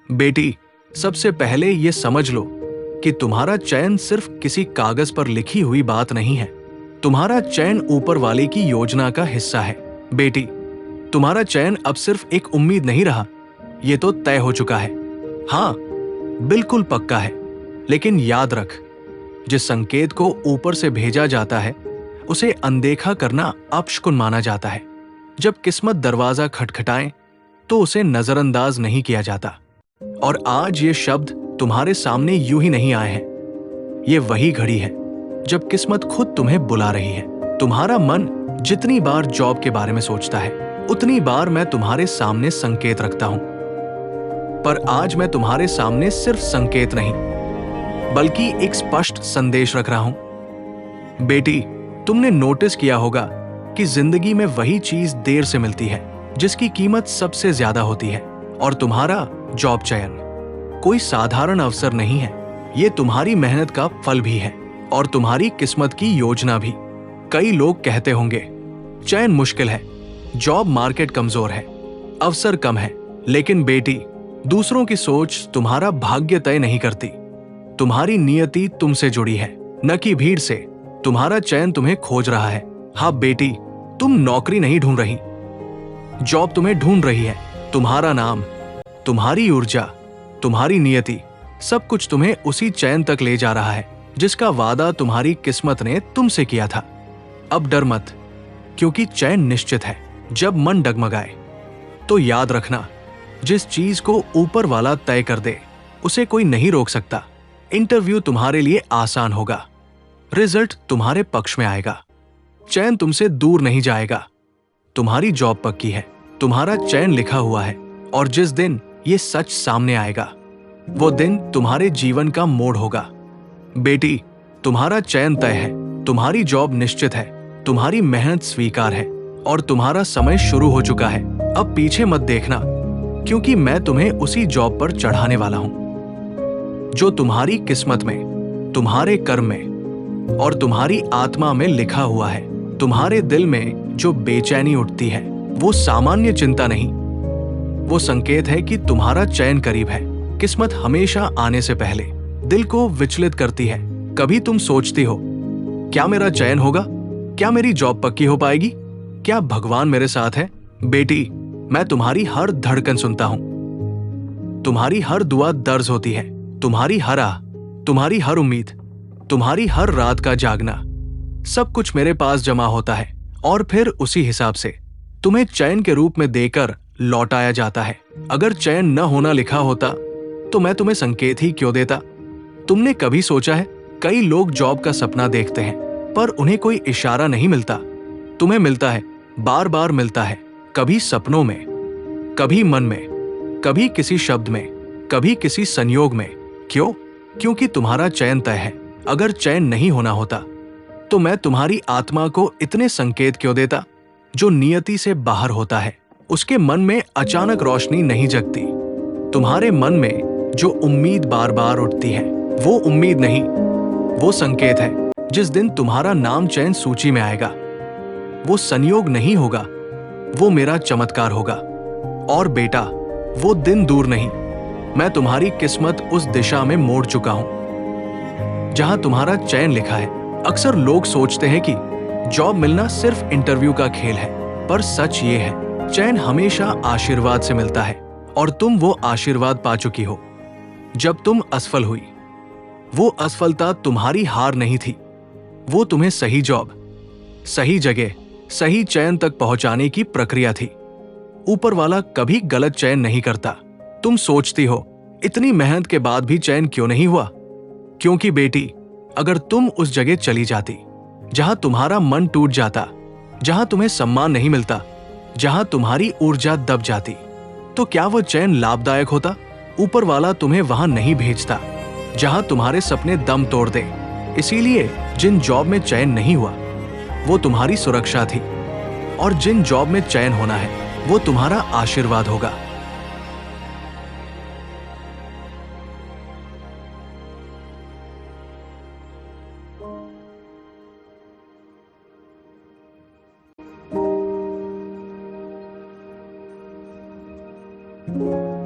बेटी, सबसे पहले ये समझ लो कि तुम्हारा चयन सिर्फ किसी कागज पर लिखी हुई बात नहीं है। तुम्हारा चयन ऊपर वाले की योजना का हिस्सा है। बेटी, तुम्हारा चयन अब सिर्फ एक उम्मीद नहीं रहा, ये तो तय हो चुका है। हाँ, बिल्कुल पक्का है। लेकिन याद रख, जिस संकेत को ऊपर से भेजा जाता है उसे अनदेखा करना अपशकुन माना जाता है। जब किस्मत दरवाजा खटखटाए तो उसे नजरअंदाज नहीं किया जाता। और आज ये शब्द तुम्हारे सामने यूं ही नहीं आए हैं। ये वही घड़ी है जब किस्मत खुद तुम्हें बुला रही है। तुम्हारा मन जितनी बार जॉब के बारे में सोचता है, उतनी बार मैं तुम्हारे सामने संकेत रखता हूं। पर आज मैं तुम्हारे सामने सिर्फ संकेत नहीं, बल्कि एक स्पष्ट संदेश रख रहा हूं। बेटी, तुमने नोटिस किया होगा कि जिंदगी में वही चीज देर से मिलती है जिसकी कीमत सबसे ज्यादा होती है। और तुम्हारा जॉब चयन कोई साधारण अवसर नहीं है, ये तुम्हारी मेहनत का फल भी है और तुम्हारी किस्मत की योजना भी। कई लोग कहते होंगे, चयन मुश्किल है, जॉब मार्केट कमजोर है, अवसर कम है। लेकिन बेटी, दूसरों की सोच तुम्हारा भाग्य तय नहीं करती। तुम्हारी नियति तुमसे जुड़ी है, न कि भीड़ से। तुम्हारा चयन तुम्हें खोज रहा है। हाँ बेटी, तुम नौकरी नहीं ढूंढ रही, जॉब तुम्हें ढूंढ रही है। तुम्हारा नाम, तुम्हारी ऊर्जा, तुम्हारी नियति, सब कुछ तुम्हें उसी चयन तक ले जा रहा है जिसका वादा तुम्हारी किस्मत ने तुमसे किया था। अब डर मत, क्योंकि चयन निश्चित है। जब मन डगमगाए तो याद रखना, जिस चीज को ऊपर वाला तय कर दे उसे कोई नहीं रोक सकता। इंटरव्यू तुम्हारे लिए आसान होगा, रिजल्ट तुम्हारे पक्ष में आएगा, चयन तुमसे दूर नहीं जाएगा। तुम्हारी जॉब पक्की है, तुम्हारा चयन लिखा हुआ है। और जिस दिन ये सच सामने आएगा, वो दिन तुम्हारे जीवन का मोड़ होगा। बेटी, तुम्हारा चयन तय है, तुम्हारी जॉब निश्चित है, तुम्हारी मेहनत स्वीकार है और तुम्हारा समय शुरू हो चुका है। अब पीछे मत देखना, क्योंकि मैं तुम्हें उसी जॉब पर चढ़ाने वाला हूं जो तुम्हारी किस्मत में, तुम्हारे कर्म में और तुम्हारी आत्मा में लिखा हुआ है। तुम्हारे दिल में जो बेचैनी उठती है वो सामान्य चिंता नहीं, वो संकेत है कि तुम्हारा चयन करीब है। किस्मत हमेशा आने से पहले दिल को विचलित करती है। कभी तुम सोचती हो, क्या मेरा चयन होगा? क्या मेरी जॉब पक्की हो पाएगी? क्या भगवान मेरे साथ है? बेटी, मैं तुम्हारी हर धड़कन सुनता हूं, तुम्हारी हर दुआ दर्ज होती है, तुम्हारी हर आह, तुम्हारी हर उम्मीद, तुम्हारी हर रात का जागना, सब कुछ मेरे पास जमा होता है और फिर उसी हिसाब से तुम्हें चयन के रूप में देकर लौटाया जाता है। अगर चयन न होना लिखा होता तो मैं तुम्हें संकेत ही क्यों देता? तुमने कभी सोचा है, कई लोग जॉब का सपना देखते हैं पर उन्हें कोई इशारा नहीं मिलता। तुम्हें मिलता है, बार बार मिलता है, कभी सपनों में, कभी मन में, कभी किसी शब्द में, कभी किसी संयोग में। क्यों? क्योंकि तुम्हारा चयन तय है। अगर चयन नहीं होना होता तो मैं तुम्हारी आत्मा को इतने संकेत क्यों देता? जो नियति से बाहर होता है उसके मन में अचानक रोशनी नहीं जगती। तुम्हारे मन में जो उम्मीद बार बार उठती है वो उम्मीद नहीं, वो संकेत है। जिस दिन तुम्हारा नाम चयन सूची में आएगा वो संयोग नहीं होगा, वो मेरा चमत्कार होगा। और बेटा, वो दिन दूर नहीं, मैं तुम्हारी किस्मत उस दिशा में मोड़ चुका हूं जहां तुम्हारा चयन लिखा है। अक्सर लोग सोचते हैं कि जॉब मिलना सिर्फ इंटरव्यू का खेल है, पर सच ये है, चयन हमेशा आशीर्वाद से मिलता है और तुम वो आशीर्वाद पा चुकी हो। जब तुम असफल हुई, वो असफलता तुम्हारी हार नहीं थी, वो तुम्हें सही जॉब, सही जगह, सही चयन तक पहुंचाने की प्रक्रिया थी। ऊपर वाला कभी गलत चयन नहीं करता। तुम सोचती हो, इतनी मेहनत के बाद भी चयन क्यों नहीं हुआ? क्योंकि बेटी, अगर तुम उस जगह चली जाती जहां तुम्हारा मन टूट जाता, जहां तुम्हें सम्मान नहीं मिलता, जहां तुम्हारी ऊर्जा दब जाती, तो क्या वो चयन लाभदायक होता? ऊपर वाला तुम्हें वहां नहीं भेजता जहां तुम्हारे सपने दम तोड़ दे। इसीलिए जिन जॉब में चयन नहीं हुआ वो तुम्हारी सुरक्षा थी, और जिन जॉब में चयन होना है वो तुम्हारा आशीर्वाद होगा। you